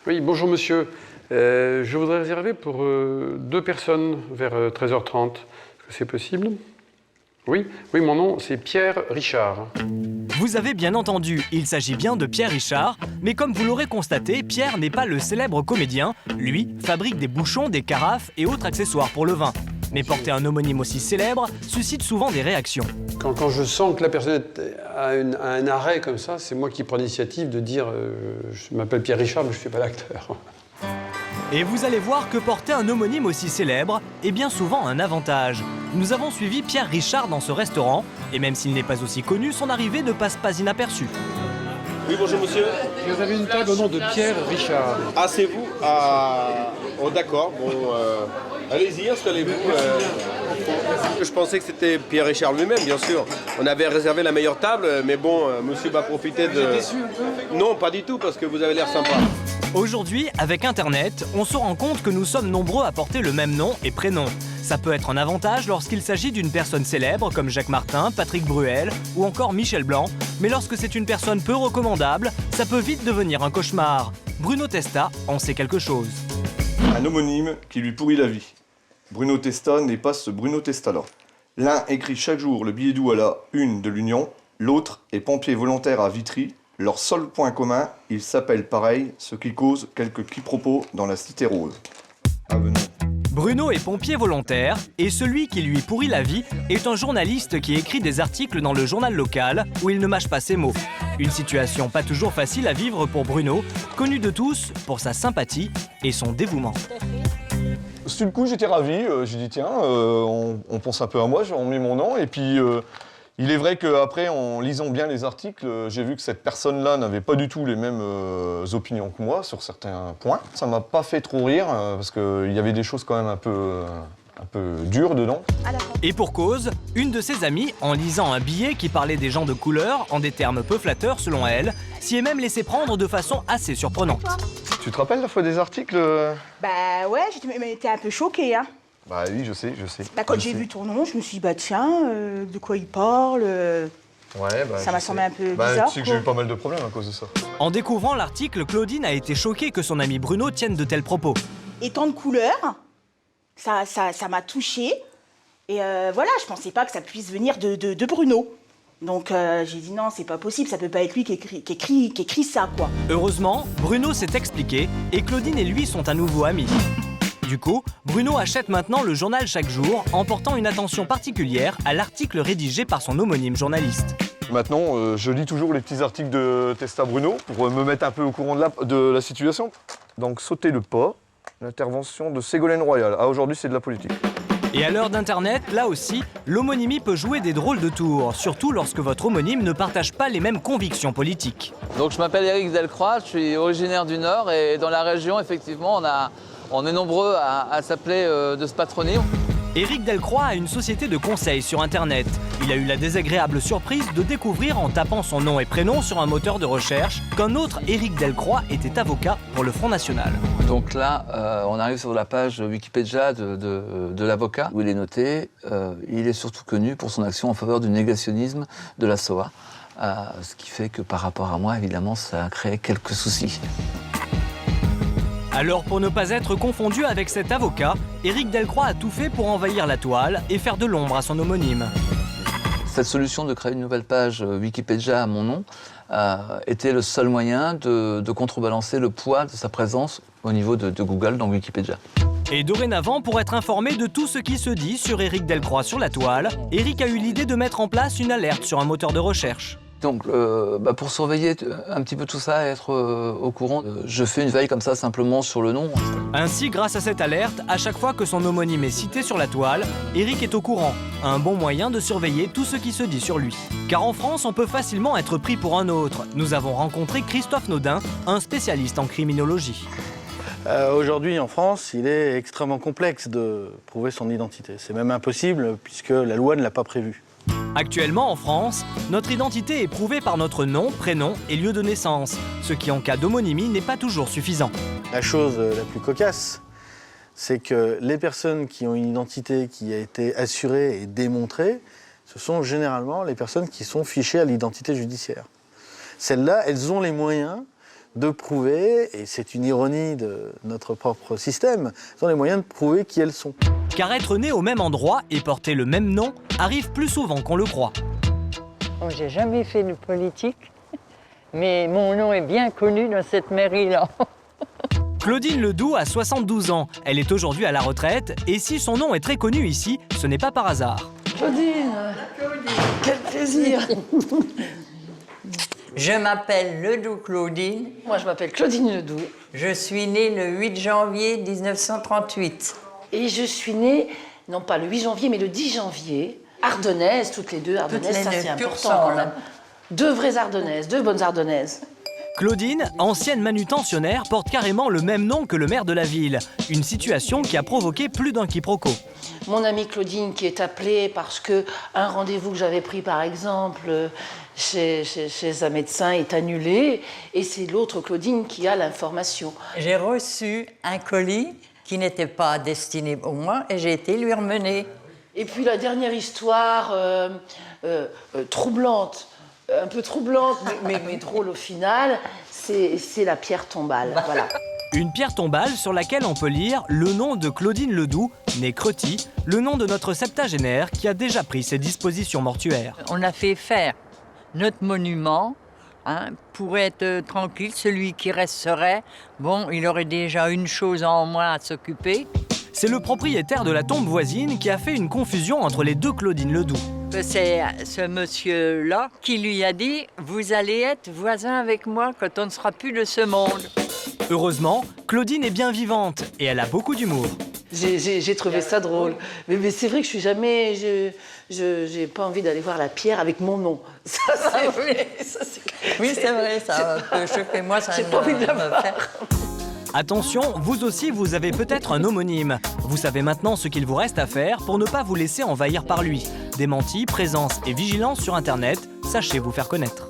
Oui, bonjour monsieur. Je voudrais réserver pour 2 personnes vers 13h30. Est-ce que c'est possible? Oui, mon nom c'est Pierre Richard. Vous avez bien entendu, il s'agit bien de Pierre Richard, mais comme vous l'aurez constaté, Pierre n'est pas le célèbre comédien. Lui fabrique des bouchons, des carafes et autres accessoires pour le vin. Mais porter un homonyme aussi célèbre suscite souvent des réactions. Quand je sens que la personne a un arrêt comme ça, c'est moi qui prends l'initiative de dire je m'appelle Pierre Richard, mais je ne suis pas l'acteur. Et vous allez voir que porter un homonyme aussi célèbre est bien souvent un avantage. Nous avons suivi Pierre Richard dans ce restaurant, et même s'il n'est pas aussi connu, son arrivée ne passe pas inaperçue. Oui, bonjour monsieur. Vous avez une table au nom de Pierre Richard. Ah, c'est vous? Ah, oh, d'accord, bon, allez-y, installez-vous. Je pensais que c'était Pierre Richard lui-même, bien sûr. On avait réservé la meilleure table, mais bon, monsieur va profiter de... Vous êtes déçu un peu? Non, pas du tout, parce que vous avez l'air sympa. Aujourd'hui, avec Internet, on se rend compte que nous sommes nombreux à porter le même nom et prénom. Ça peut être un avantage lorsqu'il s'agit d'une personne célèbre comme Jacques Martin, Patrick Bruel ou encore Michel Blanc, mais lorsque c'est une personne peu recommandable, ça peut vite devenir un cauchemar. Bruno Testa en sait quelque chose. Un homonyme qui lui pourrit la vie. Bruno Testa n'est pas ce Bruno Testa-là. L'un écrit chaque jour le billet doux à la une de l'Union, l'autre est pompier volontaire à Vitry. Leur seul point commun, ils s'appellent pareil, ce qui cause quelques quiproquos dans la cité rose. Avenue. Bruno est pompier volontaire et celui qui lui pourrit la vie est un journaliste qui écrit des articles dans le journal local où il ne mâche pas ses mots. Une situation pas toujours facile à vivre pour Bruno, connu de tous pour sa sympathie et son dévouement. Sur le coup, j'étais ravi. J'ai dit, tiens, on pense un peu à moi, j'ai remis mon nom. Et puis, il est vrai qu'après, en lisant bien les articles, j'ai vu que cette personne-là n'avait pas du tout les mêmes opinions que moi sur certains points. Ça m'a pas fait trop rire, parce qu'il y avait des choses quand même un peu dures dedans. Et pour cause, une de ses amies, en lisant un billet qui parlait des gens de couleur, en des termes peu flatteurs selon elle, s'y est même laissé prendre de façon assez surprenante. Tu te rappelles la fois des articles Bah ouais, j'étais un peu choquée, hein. Bah oui, je sais. Bah, quand j'ai vu ton nom, je me suis dit, bah tiens, de quoi il parle Ouais, bah, ça m'a semblé un peu bizarre. Tu sais que j'ai eu pas mal de problèmes à cause de ça. En découvrant l'article, Claudine a été choquée que son ami Bruno tienne de tels propos. Et tant de couleurs, ça m'a touchée. Et voilà, je pensais pas que ça puisse venir de Bruno. Donc j'ai dit non, c'est pas possible, ça peut pas être lui qui écrit ça, quoi. Heureusement, Bruno s'est expliqué et Claudine et lui sont à nouveau amis. Du coup, Bruno achète maintenant le journal chaque jour en portant une attention particulière à l'article rédigé par son homonyme journaliste. Maintenant, je lis toujours les petits articles de Testa Bruno pour me mettre un peu au courant de la situation. Donc, sauter le pas, l'intervention de Ségolène Royal. Ah, aujourd'hui, c'est de la politique. Et à l'heure d'Internet, là aussi, l'homonymie peut jouer des drôles de tours, surtout lorsque votre homonyme ne partage pas les mêmes convictions politiques. Donc je m'appelle Éric Delcroix, je suis originaire du Nord et dans la région, effectivement, on est nombreux à s'appeler de ce patronyme. Éric Delcroix a une société de conseil sur Internet. Il a eu la désagréable surprise de découvrir en tapant son nom et prénom sur un moteur de recherche qu'un autre Éric Delcroix était avocat pour le Front National. Donc là, on arrive sur la page Wikipédia de l'avocat où il est noté. Il est surtout connu pour son action en faveur du négationnisme de la Shoah. Ce qui fait que par rapport à moi, évidemment, ça a créé quelques soucis. Alors pour ne pas être confondu avec cet avocat, Éric Delcroix a tout fait pour envahir la toile et faire de l'ombre à son homonyme. Cette solution de créer une nouvelle page Wikipédia à mon nom était le seul moyen de contrebalancer le poids de sa présence au niveau de Google dans Wikipédia. Et dorénavant, pour être informé de tout ce qui se dit sur Éric Delcroix sur la toile, Éric a eu l'idée de mettre en place une alerte sur un moteur de recherche. Donc, pour surveiller un petit peu tout ça et être au courant, je fais une veille comme ça simplement sur le nom. Ainsi, grâce à cette alerte, à chaque fois que son homonyme est cité sur la toile, Éric est au courant. Un bon moyen de surveiller tout ce qui se dit sur lui. Car en France, on peut facilement être pris pour un autre. Nous avons rencontré Christophe Naudin, un spécialiste en criminologie. Aujourd'hui, en France, il est extrêmement complexe de prouver son identité. C'est même impossible puisque la loi ne l'a pas prévu. Actuellement, en France, notre identité est prouvée par notre nom, prénom et lieu de naissance, ce qui, en cas d'homonymie, n'est pas toujours suffisant. La chose la plus cocasse, c'est que les personnes qui ont une identité qui a été assurée et démontrée, ce sont généralement les personnes qui sont fichées à l'identité judiciaire. Celles-là, elles ont les moyens de prouver, et c'est une ironie de notre propre système, elles ont les moyens de prouver qui elles sont. Car être né au même endroit et porter le même nom arrive plus souvent qu'on le croit. Oh, j'ai jamais fait de politique, mais mon nom est bien connu dans cette mairie-là. Claudine Ledoux a 72 ans. Elle est aujourd'hui à la retraite. Et si son nom est très connu ici, ce n'est pas par hasard. Claudine, quel plaisir. Je m'appelle Ledoux Claudine. Moi, je m'appelle Claudine Ledoux. Je suis née le 8 janvier 1938. Et je suis née, non pas le 8 janvier, mais le 10 janvier. Ardennaises, toutes les deux. Ardennaises, ça c'est important quand même. Deux vraies Ardennaises, deux bonnes Ardennaises. Claudine, ancienne manutentionnaire, porte carrément le même nom que le maire de la ville. Une situation qui a provoqué plus d'un quiproquo. Mon amie Claudine qui est appelée parce que un rendez-vous que j'avais pris par exemple chez un médecin est annulé et c'est l'autre Claudine qui a l'information. J'ai reçu un colis qui n'était pas destiné pour moi et j'ai été lui remener. Et puis la dernière histoire troublante, un peu troublante, mais drôle au final, c'est la pierre tombale. Voilà. Une pierre tombale sur laquelle on peut lire le nom de Claudine Ledoux, née Crety, le nom de notre septagénaire qui a déjà pris ses dispositions mortuaires. On a fait faire notre monument pour être tranquille. Celui qui resterait, bon, il aurait déjà une chose en moins à s'occuper. C'est le propriétaire de la tombe voisine qui a fait une confusion entre les deux Claudine Ledoux. C'est ce monsieur-là qui lui a dit « Vous allez être voisin avec moi quand on ne sera plus de ce monde ». Heureusement, Claudine est bien vivante et elle a beaucoup d'humour. J'ai trouvé ça drôle. Mais c'est vrai que je suis jamais... j'ai pas envie d'aller voir la pierre avec mon nom. Ça, c'est vrai. Oui, c'est vrai, ça peut choquer. Moi, ça j'ai pas envie de la voir. Attention, vous aussi, vous avez peut-être un homonyme. Vous savez maintenant ce qu'il vous reste à faire pour ne pas vous laisser envahir par lui. Démenti, présence et vigilance sur Internet, sachez vous faire connaître.